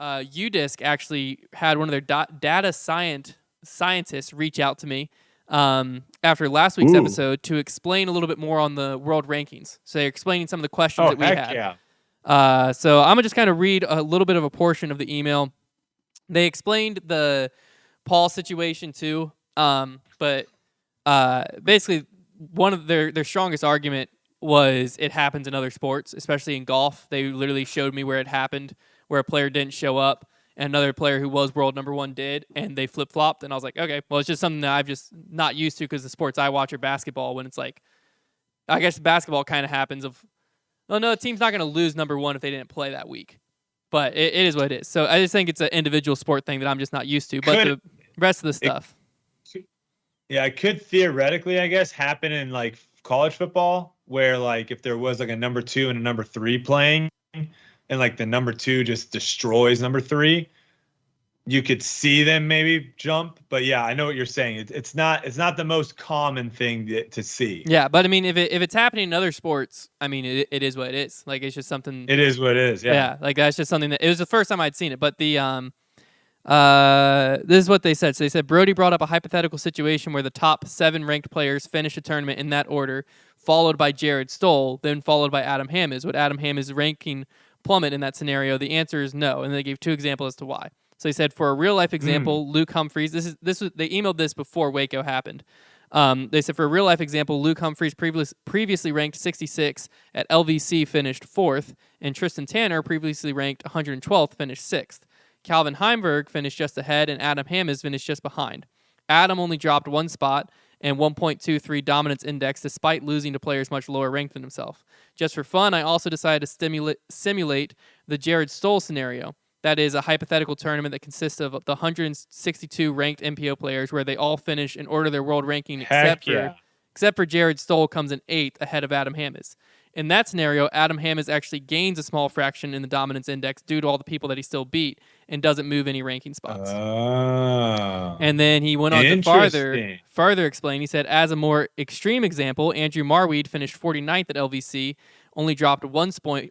UDisc actually had one of their data scientists reach out to me after last week's episode to explain a little bit more on the world rankings. So they're explaining some of the questions that we heck had. Yeah. So I'm going to just kind of read a little bit of a portion of the email. They explained the Paul situation too, but basically one of their strongest argument was it happens in other sports, especially in golf. They literally showed me where it happened, where a player didn't show up and another player who was world number one did, and they flip-flopped. And I was like, okay, well, it's just something that I've just not used to because the sports I watch are basketball, when it's like, I guess basketball kind of happens of, oh, no, the team's not going to lose number one if they didn't play that week. But it is what it is. So I just think it's an individual sport thing that I'm just not used to. But the rest of the stuff. It could theoretically, I guess, happen in like college football, where like if there was like a number 2 and a number 3 playing, and like the number 2 just destroys number 3, you could see them maybe jump. But yeah, I know what you're saying. It's not the most common thing to see. Yeah, but I mean, if it's happening in other sports, I mean, it is what it is. Like, it's just something. It is what it is. Yeah. Like that's just something that it was the first time I'd seen it. But the this is what they said. So they said Brody brought up a hypothetical situation where the top 7 ranked players finish a tournament in that order, followed by Jared Stoll, then followed by Adam Hammes. Would Adam Hammes' ranking plummet in that scenario? The answer is no, and they gave 2 examples as to why. So they said for a real life example, Luke Humphreys. They emailed this before Waco happened. They said for a real life example, Luke Humphreys previously ranked 66 at LVC finished 4th, and Tristan Tanner previously ranked 112th finished 6th. Calvin Heimberg finished just ahead, and Adam Hammes finished just behind. Adam only dropped 1 spot and 1.23 dominance index despite losing to players much lower ranked than himself. Just for fun, I also decided to simulate the Jared Stoll scenario. That is a hypothetical tournament that consists of the 162 ranked MPO players where they all finish in order their world ranking except for Jared Stoll comes in 8th ahead of Adam Hammes. In that scenario, Adam Hammes actually gains a small fraction in the dominance index due to all the people that he still beat and doesn't move any ranking spots. And then he went on to further explain. He said, as a more extreme example, Andrew Marweed finished 49th at LVC, only dropped 1 spot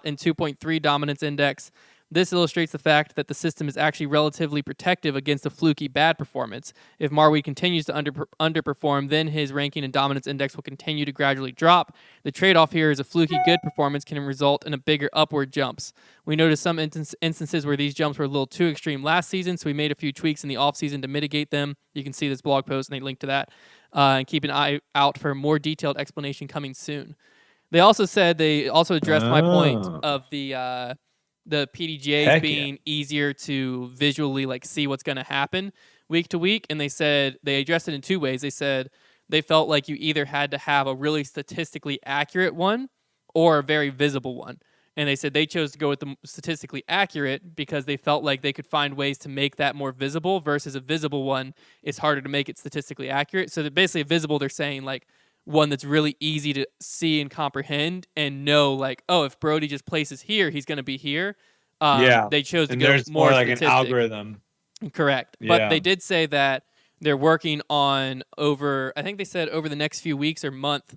and 2.3 dominance index. This illustrates the fact that the system is actually relatively protective against a fluky bad performance. If Marweed continues to underperform, then his ranking and dominance index will continue to gradually drop. The trade-off here is a fluky good performance can result in a bigger upward jumps. We noticed some instances where these jumps were a little too extreme last season, so we made a few tweaks in the offseason to mitigate them. You can see this blog post, and they link to that. And keep an eye out for a more detailed explanation coming soon. They also addressed my point of the PDGAs being easier to visually like see what's going to happen week to week. And they said they addressed it in 2 ways. They said they felt like you either had to have a really statistically accurate one or a very visible one. And they said they chose to go with the statistically accurate because they felt like they could find ways to make that more visible versus a visible one is harder to make it statistically accurate. So that basically visible, they're saying like one that's really easy to see and comprehend and know like, oh, if Brody just places here, he's going to be here. They chose to go more like an algorithm. Correct. Yeah. But they did say that they're working on over the next few weeks or month,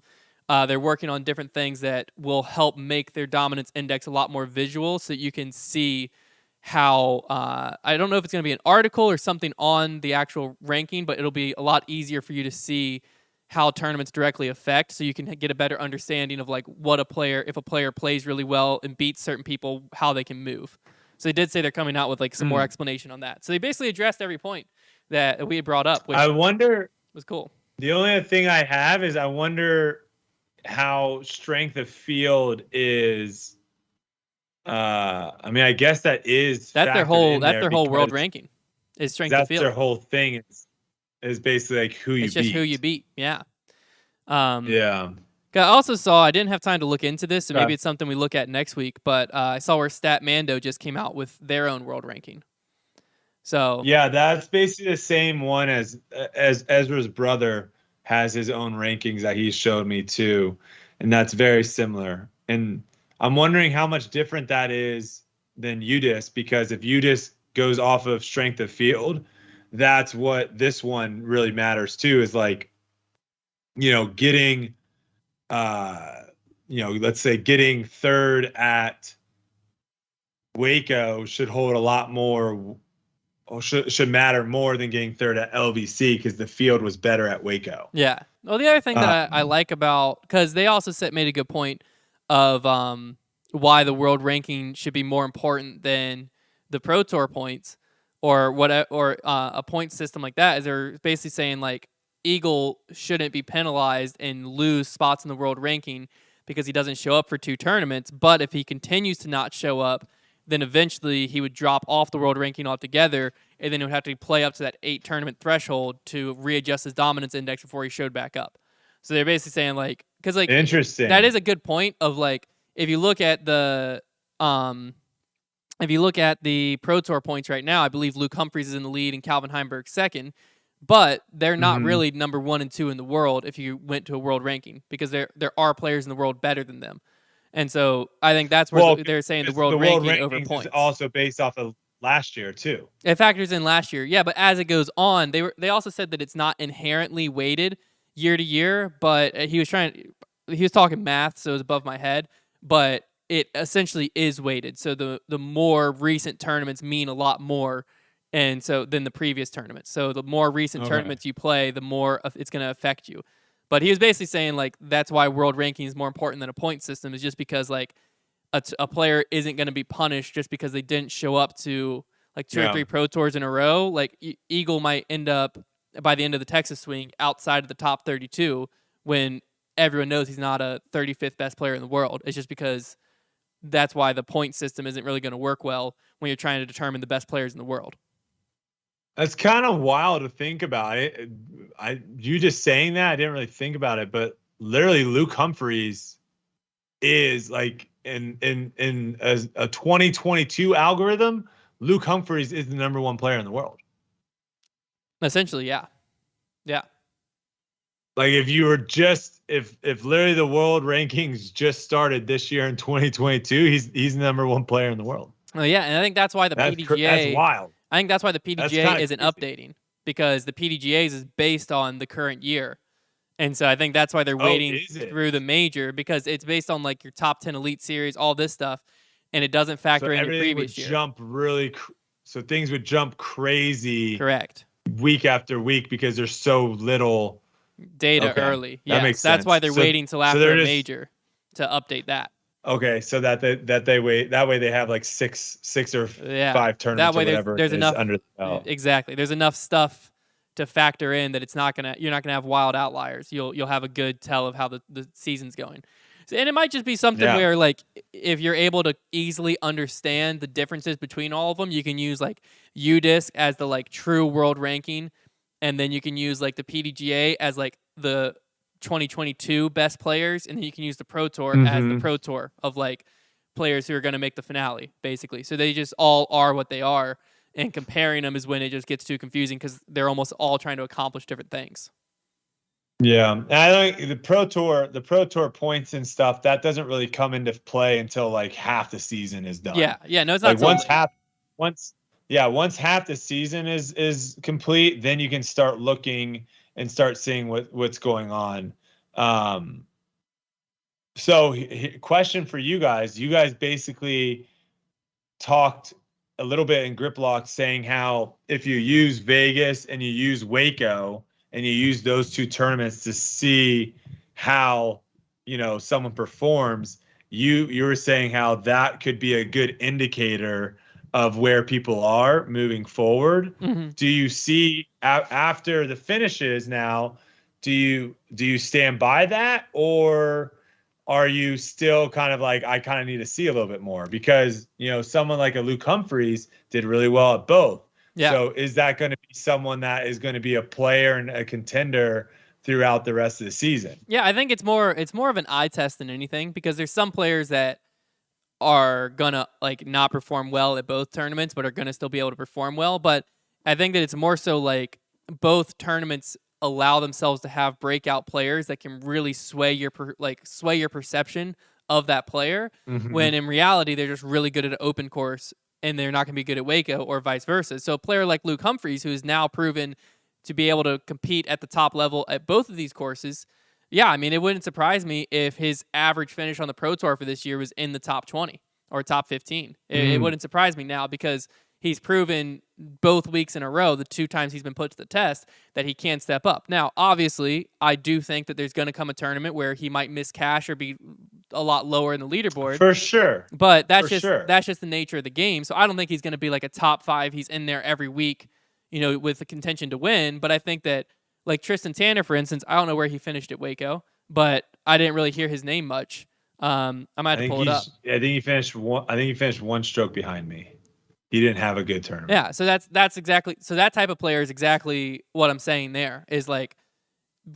they're working on different things that will help make their dominance index a lot more visual so that you can see how, I don't know if it's going to be an article or something on the actual ranking, but it'll be a lot easier for you to see how tournaments directly affect, so you can get a better understanding of like what if a player plays really well and beats certain people, how they can move. So they did say they're coming out with like some more explanation on that. So they basically addressed every point that we had brought up, which I wonder was cool. The only other thing I have is I wonder how strength of field is. I mean, I guess that's their whole world ranking. Is strength of field. That's their whole thing. Is basically like who you beat. It's just who you beat. Yeah. Yeah. I also saw, I didn't have time to look into this, so maybe it's something we look at next week, but I saw where Statmando just came out with their own world ranking. So yeah, that's basically the same one as Ezra's brother has his own rankings that he showed me too, and that's very similar. And I'm wondering how much different that is than UDisc, because if UDisc goes off of strength of field, that's what this one really matters too, is like, getting, let's say getting third at Waco should hold a lot more, or should matter more than getting third at LVC because the field was better at Waco. Yeah. Well, the other thing Uh, that I like about, because they also made a good point of why the world ranking should be more important than the Pro Tour points or what, or a point system like that, is they're basically saying like Eagle shouldn't be penalized and lose spots in the world ranking because he doesn't show up for 2 tournaments. But if he continues to not show up, then eventually he would drop off the world ranking altogether, and then he would have to play up to that 8 tournament threshold to readjust his dominance index before he showed back up. So they're basically saying like, because like that Interesting. is a good point of like, if you look at the Pro Tour points right now, I believe Luke Humphreys is in the lead and Calvin Heimberg second, but they're not Mhm. really number 1 and 2 in the world if you went to a world ranking, because there are players in the world better than them. And so I think that's where Well, they're saying the because world the world ranking over rankings is points. also based off of last year too. It factors in last year, yeah. But as it goes on, they also said that it's not inherently weighted year to year. But he was talking math, so it was above my head. But it essentially is weighted. So the more recent tournaments mean a lot more, and so than the previous tournaments. So the more recent Okay. tournaments you play, the more it's going to affect you. But he was basically saying like that's why world ranking is more important than a point system, is just because like a player isn't going to be punished just because they didn't show up to like 2 or Yeah. 3 pro tours in a row. Like Eagle might end up by the end of the Texas swing outside of the top 32 when everyone knows he's not a 35th best player in the world. It's just because that's why the point system isn't really going to work well when you're trying to determine the best players in the world. That's kind of wild to think about it. You just saying that, I didn't really think about it, but literally Luke Humphreys is like in a 2022 algorithm, Luke Humphreys is the number 1 player in the world. Essentially, yeah. Yeah. Like if you were just if literally the world rankings just started this year in 2022, he's the number 1 player in the world. Oh yeah, and I think that's why the That's PDGA wild. I think that's why the That's PDGA kind of isn't crazy. updating, because the PDGA's is based on the current year. And so I think that's why they're Oh, waiting is it? through the major, because it's based on like your top 10 elite series, all this stuff, and it doesn't So factor in your everything would previous year. jump so things would jump crazy Correct. week after week because there's so little. Data Okay, early. that Yes. makes That's why sense. they're waiting till So after they're a just major to update that. okay. So that they wait, that way they have like six or Yeah. 5 That tournaments or way whatever there's it is enough under the belt. exactly. There's enough stuff to factor in that you're not gonna have wild outliers. You'll have a good tell of how the season's going. So, and it might just be something Yeah. where like if you're able to easily understand the differences between all of them, you can use like UDisc as the like true world ranking, and then you can use like the PDGA as like the 2022 best players, and then you can use the Pro Tour as the Mm-hmm. Pro Tour of like players who are going to make the finale, basically. So they just all are what they are, and comparing them is when it just gets too confusing because they're almost all trying to accomplish different things. Yeah, and I think the Pro Tour points and stuff that doesn't really come into play until like half the season is done. Yeah, yeah, no, it's not Like so late. once once half the season is complete, then you can start looking and start seeing what's going on. Um, so question for you guys: you guys basically talked a little bit in Grip Lock saying how if you use Vegas and you use Waco and you use those 2 tournaments to see how someone performs, you were saying how that could be a good indicator of where people are moving forward. Mm-hmm. Do you see after the finishes now? Do you stand by that, or are you still kind of like, I kind of need to see a little bit more because, someone like a Luke Humphreys did really well at both. Yeah. So is that going to be someone that is going to be a player and a contender throughout the rest of the season? Yeah, I think it's more of an eye test than anything, because there's some players that are gonna like not perform well at both tournaments but are gonna still be able to perform well. But I think that it's more so like both tournaments allow themselves to have breakout players that can really sway your perception of that player, Mm-hmm. when in reality they're just really good at an open course and they're not going to be good at Waco, or vice versa. So a player like Luke Humphreys, who is now proven to be able to compete at the top level at both of these courses, yeah, I mean, it wouldn't surprise me if his average finish on the Pro Tour for this year was in the top 20. or top 15. It wouldn't surprise me now because he's proven both weeks in a row, the 2 times he's been put to the test, that he can step up. Now, obviously, I do think that there's going to come a tournament where he might miss cash or be a lot lower in the leaderboard. For sure. But that's just the nature of the game. So I don't think he's going to be like a top 5. He's in there every week, with the contention to win. But I think that, like Tristan Tanner, for instance, I don't know where he finished at Waco, but I didn't really hear his name much. I might have to pull it up. I think he finished one stroke behind me. He didn't have a good tournament. Yeah, so that's exactly, so that type of player is exactly what I'm saying there, is like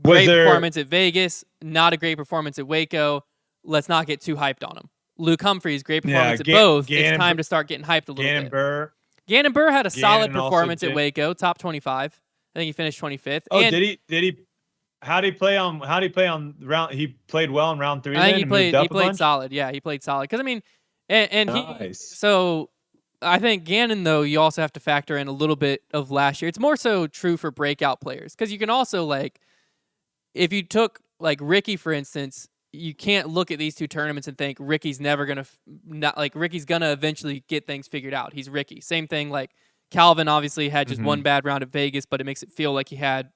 great performance at Vegas, not a great performance at Waco. Let's not get too hyped on him. Luke Humphreys, great performance at both. It's time to start getting hyped a little bit. Gannon Burr had a solid performance at Waco, top 25. I think he finished 25th. Oh, did he? How did he play on round? He played well in round 3. I think he played solid. Yeah, he played solid. Because I mean, nice. So I think Gannon, though, you also have to factor in a little bit of last year. It's more so true for breakout players because you can also, like, if you took like Ricky, for instance, you can't look at these 2 tournaments and think Ricky's never gonna Ricky's gonna eventually get things figured out. He's Ricky. Same thing, like Calvin obviously had just one bad round at Vegas, but it makes it feel like he had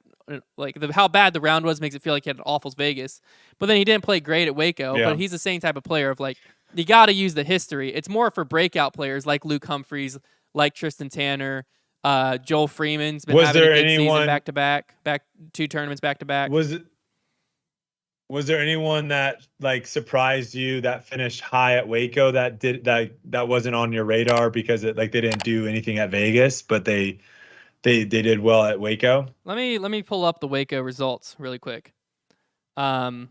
how bad the round was makes it feel like he had an awful Vegas. But then he didn't play great at Waco. Yeah. But he's the same type of player of like you got to use the history. It's more for breakout players like Luke Humphreys, like Tristan Tanner, Joel Freeman's been having a good season back to back, 2 tournaments back to back. Was there anyone that like surprised you that finished high at Waco that wasn't on your radar because they didn't do anything at Vegas, but they did well at Waco? Let me pull up the Waco results really quick. Because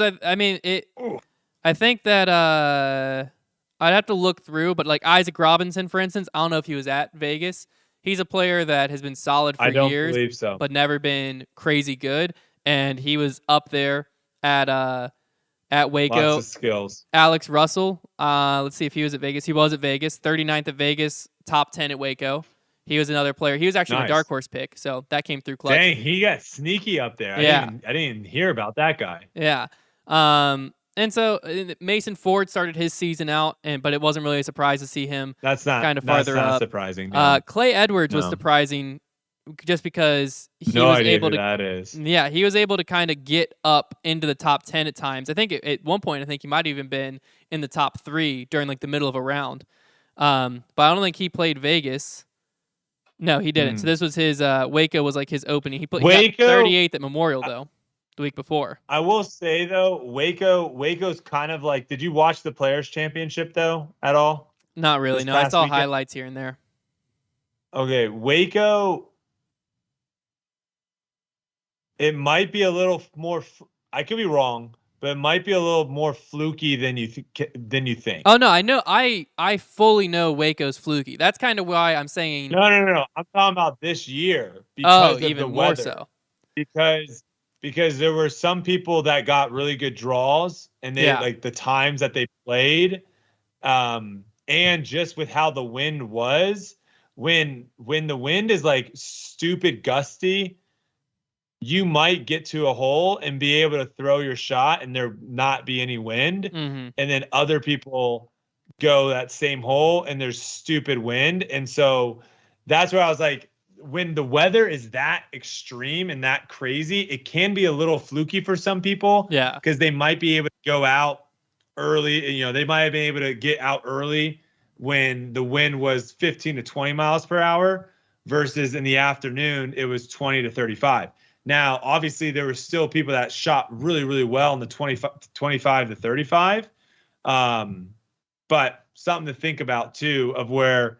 I think that I'd have to look through, but like Isaac Robinson, for instance, I don't know if he was at Vegas. He's a player that has been solid for years. I don't believe so. But never been crazy good. And he was up there at Waco. Lots of skills. Alex Russell, let's see if he was at Vegas. He was at Vegas, 39th at Vegas, top 10 at Waco. He was another player. He was actually a dark horse pick, so that came through clutch. Dang, he got sneaky up there. Yeah. I didn't even hear about that guy. Yeah. And so Mason Ford started his season out, but it wasn't really a surprise to see him kind of farther up. That's not surprising. No. Clay Edwards was surprising just because he was able to. That is. Yeah, he was able to kind of get up into the top 10 at times. I think at one point, I think he might have even been in the top 3 during like the middle of a round. But I don't think he played Vegas. No, he didn't. So this was his Waco was like his opening. He got 38th at Memorial though, the week before. I will say though, Waco's kind of like. Did you watch the Players Championship though at all? Not really. No, I saw highlights here and there. Okay, Waco. It might be a little more. I could be wrong, but it might be a little more fluky than you think. Oh no, I know. I fully know Waco's fluky. That's kind of why I'm saying. No. I'm talking about this year because of even the more weather. So. Because there were some people that got really good draws, and they like the times that they played, and just with how the wind was, when the wind is like stupid gusty. You might get to a hole and be able to throw your shot and there not be any wind. And then other people go that same hole and there's stupid wind. And so that's where I was like, when the weather is that extreme and that crazy, it can be a little fluky for some people. Yeah. Because they might be able to go out early. They might have been able to get out early when the wind was 15 to 20 miles per hour versus in the afternoon, it was 20 to 35. Now, obviously, there were still people that shot really, really well in the 25 to 35. But something to think about, too, of where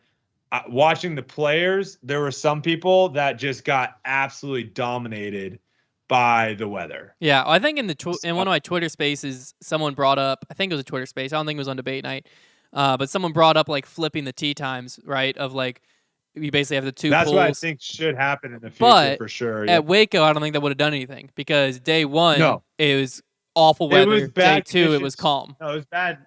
watching the players, there were some people that just got absolutely dominated by the weather. Yeah, I think in one of my Twitter spaces, someone brought up, I think it was a Twitter space, I don't think it was on debate night, but someone brought up like flipping the tee times, right, of like, you basically have the 2 That's pools. what I think should happen in the future for sure. Yeah. At Waco, I don't think that would have done anything because day 1, it was awful weather. It was bad day 2, conditions. It was calm. No, it was bad.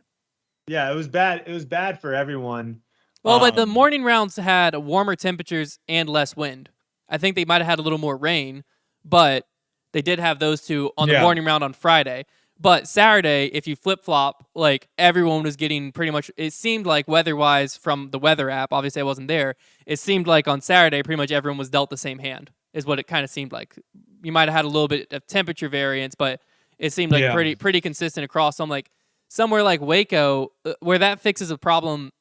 Yeah, it was bad. It was bad for everyone. Well, but the morning rounds had warmer temperatures and less wind. I think they might have had a little more rain, but they did have those 2 on the morning round on Friday. But Saturday, if you flip flop, like everyone was getting pretty much. It seemed like weather wise from the weather app. Obviously, I wasn't there. It seemed like on Saturday, pretty much everyone was dealt the same hand. Is what it kind of seemed like. You might have had a little bit of temperature variance, but it seemed like Yeah. pretty consistent across. So I'm like, somewhere like Waco, where that fixes a problem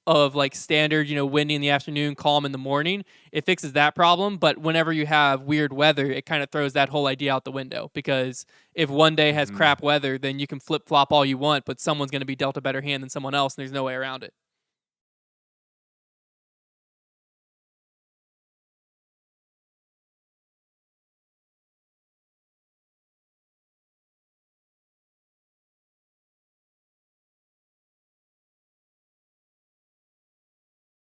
of like standard, windy in the afternoon, calm in the morning, it fixes that problem. But whenever you have weird weather, it kind of throws that whole idea out the window, because if one day has Mhm. crap weather, then you can flip flop all you want, but someone's going to be dealt a better hand than someone else, and there's no way around it.